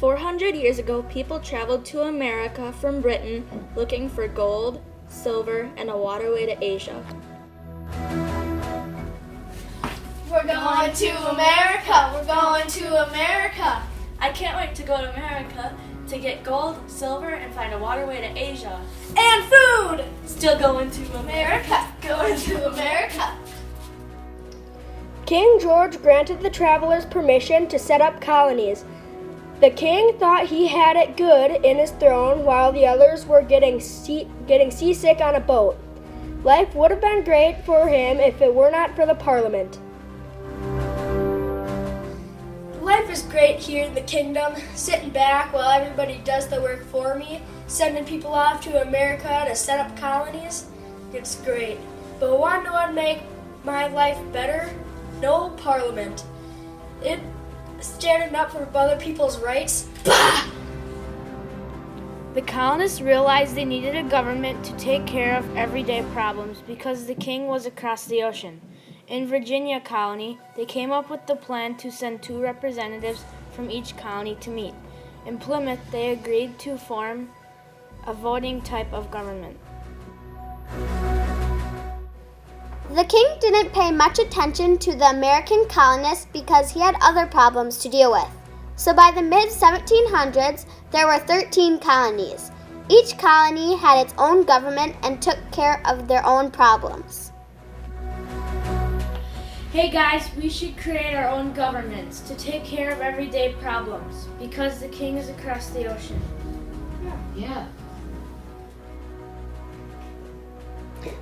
400 years ago, people traveled to America from Britain looking for gold, silver, and a waterway to Asia. We're going to America! We're going to America! I can't wait to go to America to get gold, silver, and find a waterway to Asia. And food! Still going to America. Going to America! King George granted the travelers permission to set up colonies. The king thought he had it good in his throne while the others were getting seasick on a boat. Life would have been great for him if it were not for the Parliament. Life is great here in the kingdom, sitting back while everybody does the work for me, sending people off to America to set up colonies. It's great. But want to know what make my life better? No Parliament. It standing up for other people's rights. Bah! The colonists realized they needed a government to take care of everyday problems because the king was across the ocean. In Virginia colony, they came up with the plan to send 2 representatives from each colony to meet. In Plymouth, they agreed to form a voting type of government. The king didn't pay much attention to the American colonists because he had other problems to deal with. So by the mid-1700s, there were 13 colonies. Each colony had its own government and took care of their own problems. Hey guys, we should create our own governments to take care of everyday problems because the king is across the ocean. Yeah.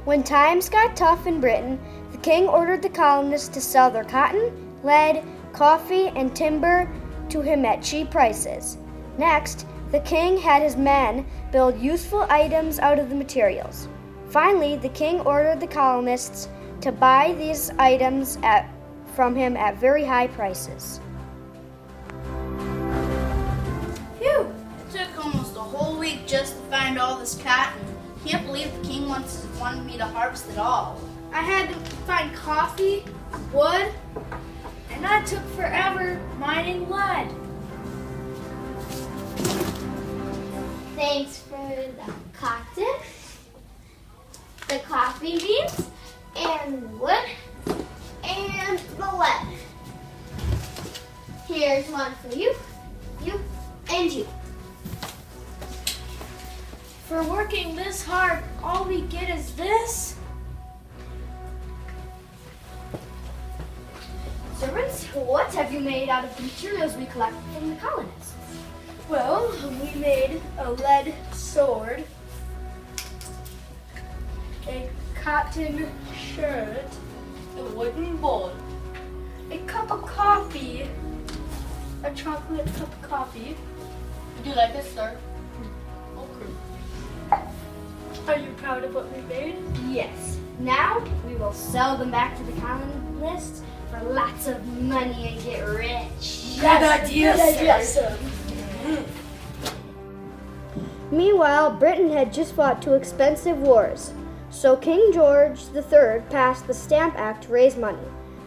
When times got tough in Britain, the king ordered the colonists to sell their cotton, lead, coffee, and timber to him at cheap prices. Next, the king had his men build useful items out of the materials. Finally, the king ordered the colonists to buy these items from him at very high prices. Phew! It took almost a whole week just to find all this cotton. Can't believe the king wanted me to harvest it all. I had to find coffee, wood, And that took forever mining lead. Thanks for the cotton, the coffee beans, and wood, and the lead. Here's one for you, you, and you. For working this hard, all we get is this? Servants, what have you made out of the materials we collected from the colonists? well, we made a lead sword, a cotton shirt, A wooden bowl. a cup of coffee, a chocolate cup of coffee. Would you like this, sir? Okay. Are you proud of what we made? Yes. Now we will sell them back to the colonists for lots of money and get rich. Good idea, sir. Meanwhile, Britain had just fought 2 expensive wars. So King George III passed the Stamp Act to raise money.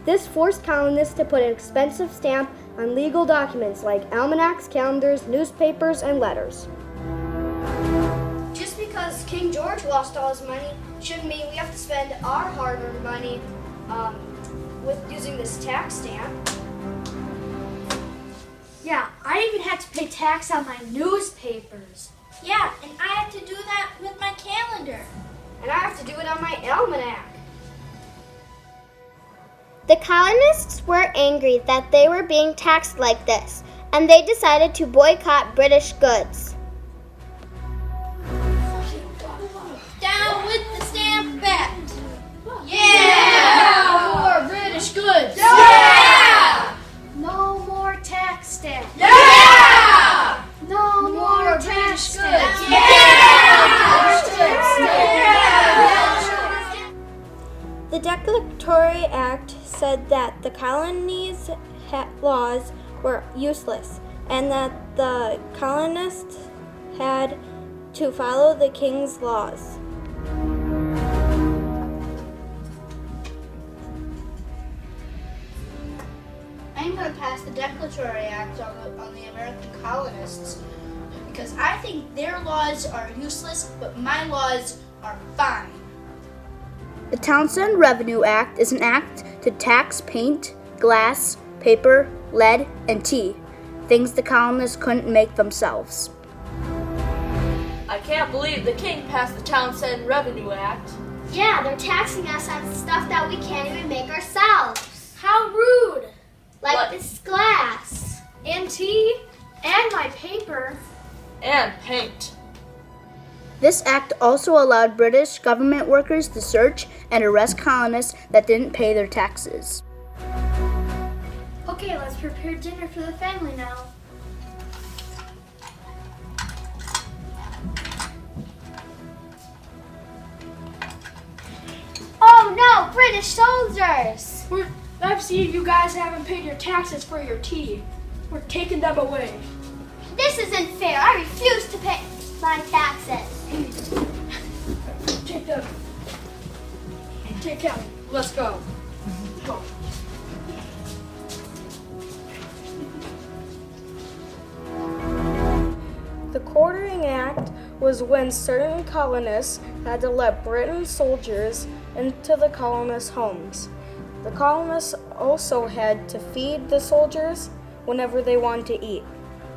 This forced colonists to put an expensive stamp on legal documents like almanacs, calendars, newspapers, and letters. Just because King George lost all his money shouldn't mean we have to spend our hard-earned money with using this tax stamp. Yeah, I even had to pay tax on my newspapers. Yeah, and I have to do that with my calendar. And I have to do it on my almanac. The colonists were angry that they were being taxed like this, and they decided to boycott British goods. Down with the Stamp Act. Yeah! More British goods. Yeah! No more tax stamp. Yeah! No More British goods. The Declaratory Act said that the colonies' laws were useless and that the colonists had to follow the king's laws. I'm going to pass the Declaration Declaratory Act on the American colonists because I think their laws are useless, but my laws are fine. The Townshend Revenue Act is an act to tax paint, glass, paper, lead, and tea, things the colonists couldn't make themselves. I can't believe the king passed the Townshend Revenue Act. Yeah, they're taxing us on stuff that we can't even make ourselves. How rude! Like What? this glass. And tea, and my paper. And paint. This act also allowed British government workers to search and arrest colonists that didn't pay their taxes. Okay, let's prepare dinner for the family now. Oh no, British soldiers! I've seen you guys haven't paid your taxes for your tea. We're taking them away. This isn't fair. I refuse to pay my taxes. Take them. Take Kelly. Let's go. Go. The Quartering Act was when certain colonists had to let British soldiers into the colonists' homes. The colonists also had to feed the soldiers whenever they wanted to eat,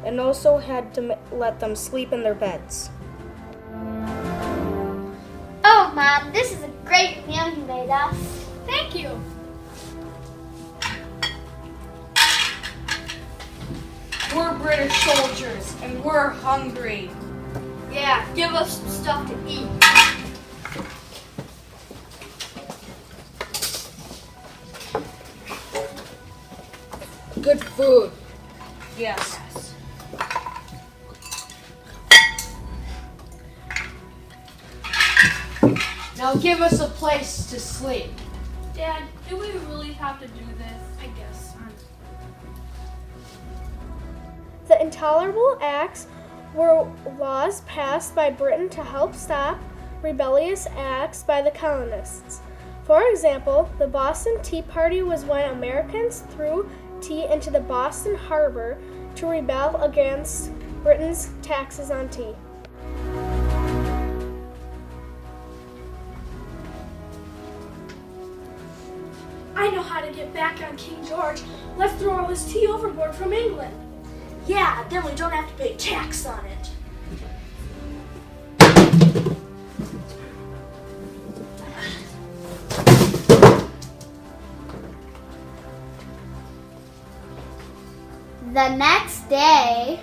and also had to let them sleep in their beds. Oh, Mom, this is a great meal you made us. Thank you. We're British soldiers and we're hungry. Yeah, give us some stuff to eat. Good food. Yes. Now give us a place to sleep. Dad, do we really have to do this? I guess. The Intolerable Acts were laws passed by Britain to help stop rebellious acts by the colonists. For example, the Boston Tea Party was when Americans threw tea into the Boston Harbor to rebel against Britain's taxes on tea. I know how to get back on King George. Let's throw all his tea overboard from England. Yeah, then we don't have to pay tax on it. The next day,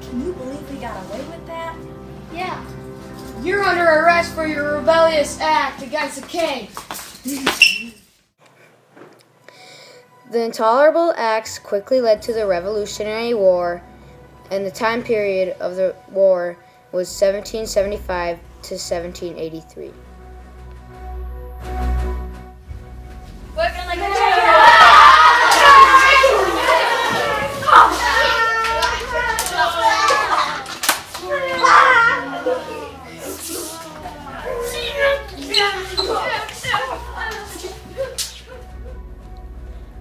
Can you believe we got away with that? Yeah. You're under arrest for your rebellious act against the king. The Intolerable Acts quickly led to the Revolutionary War, and the time period of the war was 1775 to 1783.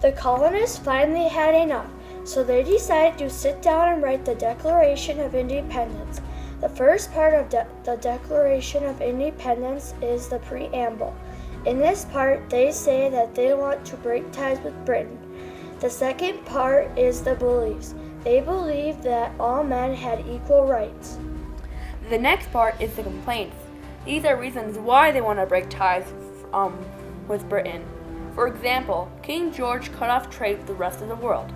The colonists finally had enough, so they decided to sit down and write the Declaration of Independence. The first part of the Declaration of Independence is the preamble. In this part, they say that they want to break ties with Britain. The second part is the beliefs. They believe that all men had equal rights. The next part is the complaints. These are reasons why they want to break ties with Britain. For example, King George cut off trade with the rest of the world.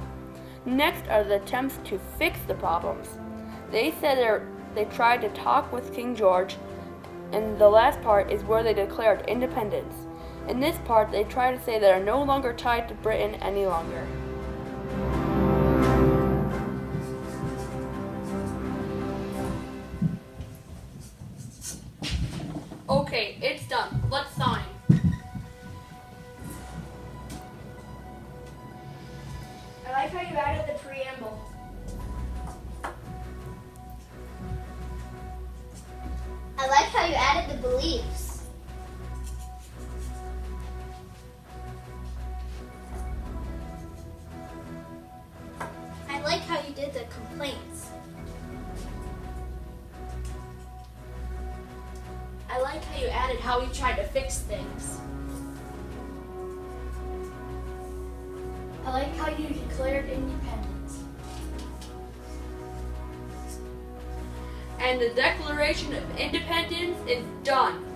Next are the attempts to fix the problems. They said they tried to talk with King George, and the last part is where they declared independence. In this part, they try to say they are no longer tied to Britain any longer. Okay, it's done. Let's sign. I like how you added the preamble. you added the beliefs. I like how you did the complaints. I like how you added how we tried to fix things. I like how you declared independence. And the Declaration of Independence is done.